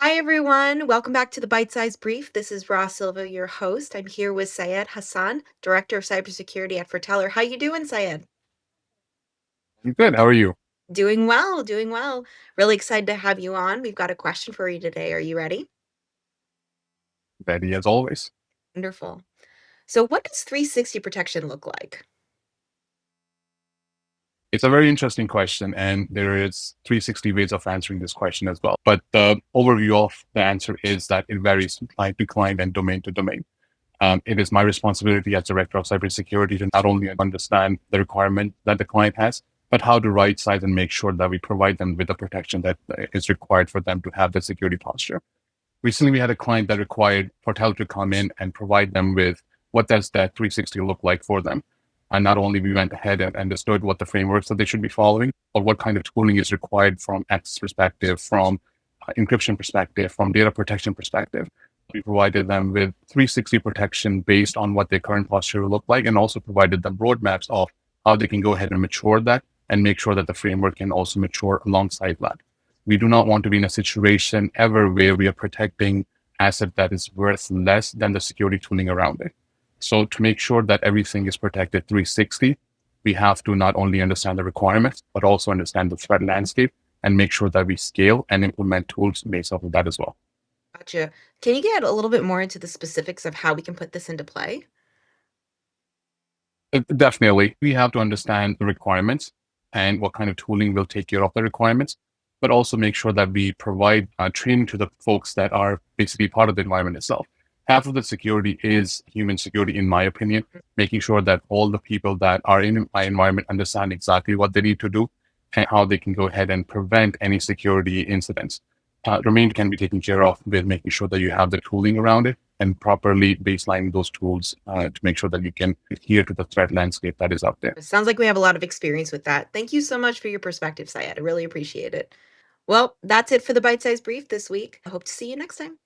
Hi, everyone. Welcome back to the Bite-Sized Brief. This is Ross Silva, your host. I'm here with Syed Hassan, Director of Cybersecurity at Fortellar. How you doing, Syed? I'm good. How are you? Doing well, doing well. Really excited to have you on. We've got a question for you today. Are you ready? Ready as always. Wonderful. So what does 360 protection look like? It's a very interesting question, and there is 360 ways of answering this question as well. But the overview of the answer is that it varies from client to client and domain to domain. It is my responsibility as director of cybersecurity to not only understand the requirement that the client has, but how to right size and make sure that we provide them with the protection that is required for them to have the security posture. Recently, we had a client that required Fortellar to come in and provide them with what does that 360 look like for them. And not only we went ahead and understood what the frameworks that they should be following, but what kind of tooling is required from access perspective, from encryption perspective, from data protection perspective. We provided them with 360 protection based on what their current posture will look like, and also provided them roadmaps of how they can go ahead and mature that and make sure that the framework can also mature alongside that. We do not want to be in a situation ever where we are protecting asset that is worth less than the security tooling around it. So to make sure that everything is protected 360, we have to not only understand the requirements, but also understand the threat landscape and make sure that we scale and implement tools based off of that as well. Gotcha. Can you get a little bit more into the specifics of how we can put this into play? Definitely, we have to understand the requirements and what kind of tooling will take care of the requirements, but also make sure that we provide training to the folks that are basically part of the environment itself. Half of the security is human security, in my opinion, making sure that all the people that are in my environment understand exactly what they need to do and how they can go ahead and prevent any security incidents. Remainder can be taken care of with making sure that you have the tooling around it and properly baseline those tools to make sure that you can adhere to the threat landscape that is out there. It sounds like we have a lot of experience with that. Thank you so much for your perspective, Syed. I really appreciate it. Well, that's it for the Bite-Sized Brief this week. I hope to see you next time.